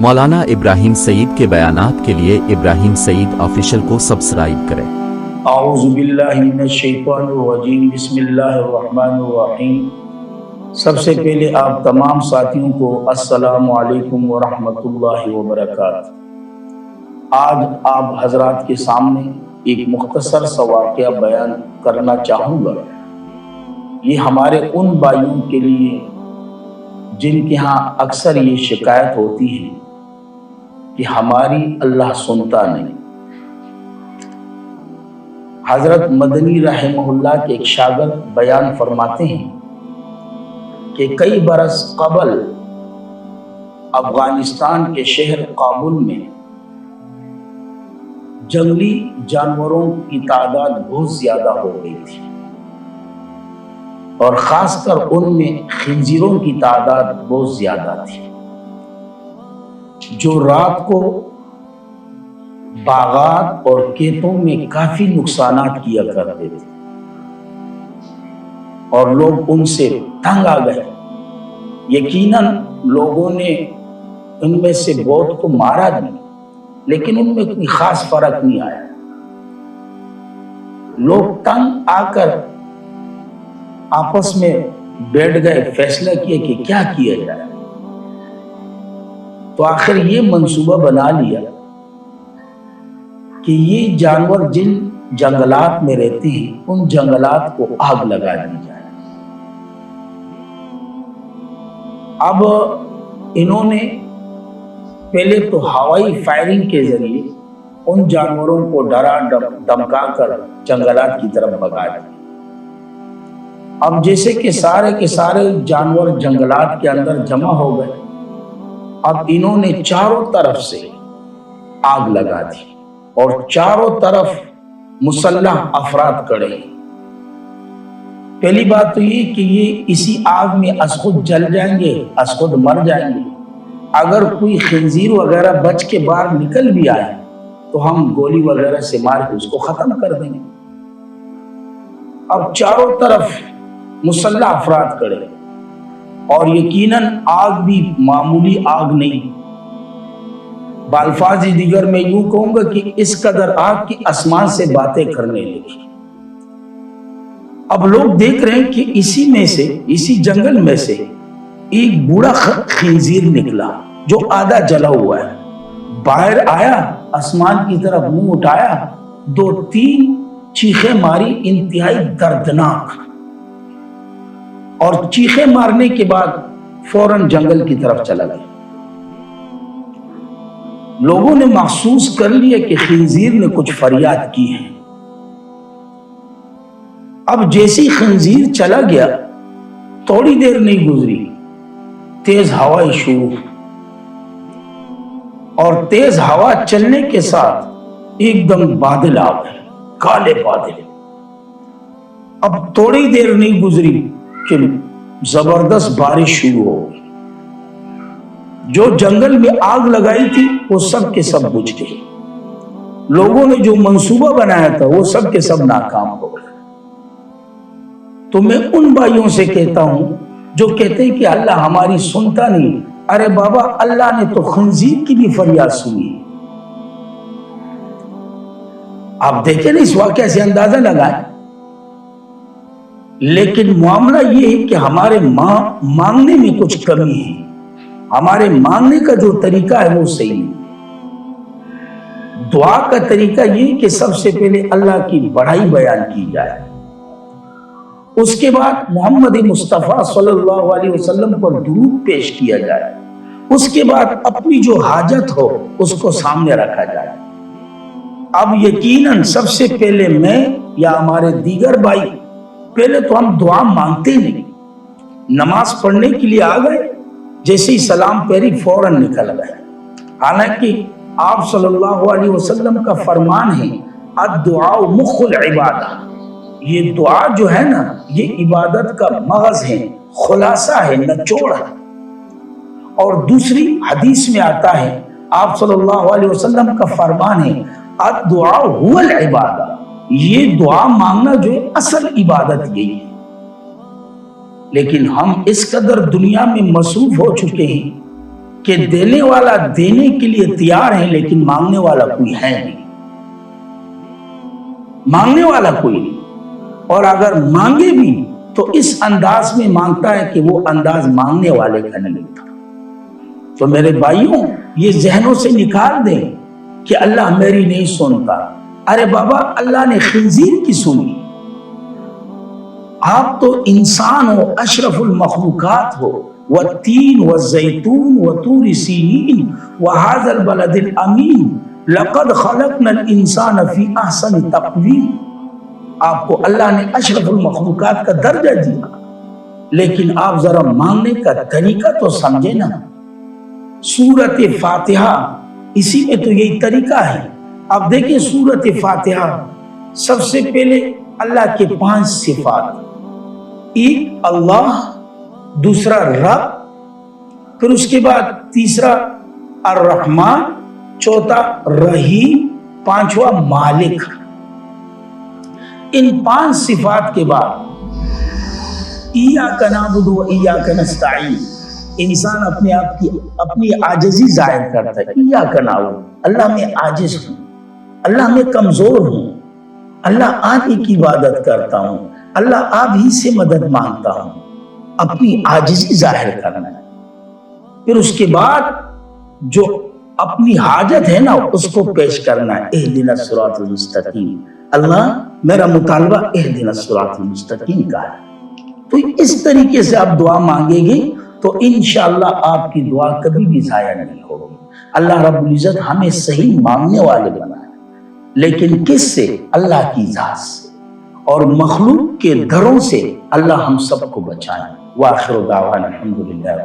مولانا ابراہیم سعید کے بیانات کے لیے ابراہیم سعید آفیشل کو سبسکرائب کریں۔ اعوذ باللہ من الشیطان الرجیم، بسم اللہ الرحمن الرحیم۔ سب سے پہلے آپ تمام ساتھیوں کو السلام علیکم ورحمۃ اللہ وبرکاتہ۔ آج آپ حضرات کے سامنے ایک مختصر سا واقعہ بیان کرنا چاہوں گا۔ یہ ہمارے ان بھائیوں کے لیے جن کے ہاں اکثر یہ شکایت ہوتی ہے کہ ہماری اللہ سنتا نہیں۔ حضرت مدنی رحمہ اللہ کے ایک شاگرد بیان فرماتے ہیں کہ کئی برس قبل افغانستان کے شہر کابل میں جنگلی جانوروں کی تعداد بہت زیادہ ہو گئی تھی، اور خاص کر ان میں خنزیروں کی تعداد بہت زیادہ تھی، جو رات کو باغات اور کھیتوں میں کافی نقصانات کیا کرتے تھے، اور لوگ ان سے تنگ آ گئے۔ یقیناً لوگوں نے ان میں سے بہت کو مارا بھی، لیکن ان میں کوئی خاص فرق نہیں آیا۔ لوگ تنگ آ کر آپس میں بیٹھ گئے، فیصلہ کیا کہ کیا کیا جائے۔ تو آخر یہ منصوبہ بنا لیا کہ یہ جانور جن جنگلات میں رہتے ہیں ان جنگلات کو آگ لگا دی جائے۔ اب انہوں نے پہلے تو ہوائی فائرنگ کے ذریعے ان جانوروں کو ڈرا دھمکا کر جنگلات کی طرف بھگا دیا۔ اب جیسے کہ سارے کے سارے جانور جنگلات کے اندر جمع ہو گئے، اب انہوں نے چاروں طرف سے آگ لگا دی، اور چاروں طرف مسلح افراد کھڑے ہیں۔ پہلی بات تو یہ کہ یہ اسی آگ میں از خود جل جائیں گے، از خود مر جائیں گے۔ اگر کوئی خنزیر وغیرہ بچ کے باہر نکل بھی آئے تو ہم گولی وغیرہ سے مار کے اس کو ختم کر دیں گے۔ اب چاروں طرف مسلح افراد کھڑے، اور یقیناً آگ بھی معمولی آگ نہیں، بالفاظ دیگر میں یوں کہوں گا کہ اس قدر آگ کی آسمان سے باتیں کرنے لگی۔ اب لوگ دیکھ رہے ہیں کہ اسی میں سے، اسی جنگل میں سے ایک بوڑھا خنزیر نکلا جو آدھا جلا ہوا ہے، باہر آیا، آسمان کی طرف منہ اٹھایا، دو تین چیخیں ماری انتہائی دردناک، اور چیخیں مارنے کے بعد فوراً جنگل کی طرف چلا گیا۔ لوگوں نے محسوس کر لیا کہ خنزیر نے کچھ فریاد کی ہے۔ اب جیسی خنزیر چلا گیا، تھوڑی دیر نہیں گزری، تیز ہوائیں شروع، اور تیز ہوا چلنے کے ساتھ ایک دم بادل آ گئے، کالے بادل۔ اب تھوڑی دیر نہیں گزری کہ زبردست بارش شروع ہو گئی۔ جو جنگل میں آگ لگائی تھی وہ سب کے سب بجھ گئی۔ لوگوں نے جو منصوبہ بنایا تھا وہ سب کے سب ناکام ہو گئے۔ تو میں ان بھائیوں سے کہتا ہوں جو کہتے ہیں کہ اللہ ہماری سنتا نہیں، ارے بابا، اللہ نے تو خنزیر کی بھی فریاد سنی۔ آپ دیکھیں نا، اس واقعہ سے اندازہ لگائیں۔ لیکن معاملہ یہ ہے کہ ہمارے مانگنے میں کچھ کمی ہے، ہمارے مانگنے کا جو طریقہ ہے وہ صحیح نہیں۔ دعا کا طریقہ یہ کہ سب سے پہلے اللہ کی بڑائی بیان کی جائے، اس کے بعد محمد مصطفیٰ صلی اللہ علیہ وسلم پر درود پیش کیا جائے، اس کے بعد اپنی جو حاجت ہو اس کو سامنے رکھا جائے۔ اب یقیناً سب سے پہلے میں یا ہمارے دیگر بھائی، پہلے تو ہم دعا مانگتے نہیں، نماز پڑھنے کے لیے آ گئے، جیسے ہی سلام پھیری فوراً نکل گئے۔ حالانکہ آپ صلی اللہ علیہ وسلم کا فرمان ہے، الدعاء مخ العبادہ، یہ دعا جو ہے نا، یہ عبادت کا مغز ہے، خلاصہ ہے، نچوڑ ہے۔ اور دوسری حدیث میں آتا ہے، آپ صلی اللہ علیہ وسلم کا فرمان ہے، الدعاء هو العبادہ، یہ دعا مانگنا جو ہے اصل عبادت یہی ہے۔ لیکن ہم اس قدر دنیا میں مصروف ہو چکے ہیں کہ دینے والا دینے کے لیے تیار ہے لیکن مانگنے والا کوئی ہے نہیں، مانگنے والا کوئی نہیں، اور اگر مانگے بھی تو اس انداز میں مانگتا ہے کہ وہ انداز مانگنے والے کا نہیں تھا۔ تو میرے بھائیوں، یہ ذہنوں سے نکال دیں کہ اللہ میری نہیں سنتا۔ ارے بابا، اللہ نے خنزیر کی سنی، آپ تو انسان ہو، اشرف المخلوقات ہو، والتین والزیتون وطور سینین وہذا البلد الامین لقد خلقنا الانسان فی احسن تقویم۔ آپ کو اللہ نے اشرف المخلوقات کا درجہ دیا، لیکن آپ ذرا مانگنے کا طریقہ تو سمجھے نا۔ سورۃ فاتحہ، اسی میں تو یہی طریقہ ہے۔ اب دیکھیں سورۃ فاتحہ، سب سے پہلے اللہ کے 5 صفات، ایک اللہ، دوسرا رب، پھر اس کے بعد تیسرا الرحمن، چوتھا رحیم، پانچواں مالک۔ ان 5 صفات کے بعد ایاک نعبد و ایاک نستعین، انسان اپنے آپ کی اپنی عاجزی ظاہر کرتا ہے۔ ایاک نعبد، اللہ میں عاجز ہوں، اللہ میں کمزور ہوں، اللہ آپ ہی کی عبادت کرتا ہوں، اللہ آپ ہی سے مدد مانگتا ہوں، اپنی عاجزی ظاہر کرنا ہے۔ پھر اس کے بعد جو اپنی حاجت ہے نا اس کو پیش کرنا ہے، اہدنا الصراط المستقیم، اللہ میرا مطالبہ اہدنا الصراط المستقیم کا ہے۔ تو اس طریقے سے آپ دعا مانگیں گے تو انشاءاللہ آپ کی دعا کبھی بھی ضائع نہیں ہوگی۔ اللہ رب العزت ہمیں صحیح مانگنے والے بنائے، لیکن کس سے؟ اللہ کی ذات سے، اور مخلوق کے گھروں سے اللہ ہم سب کو بچائیں۔ وآخر دعوانا الحمدللہ۔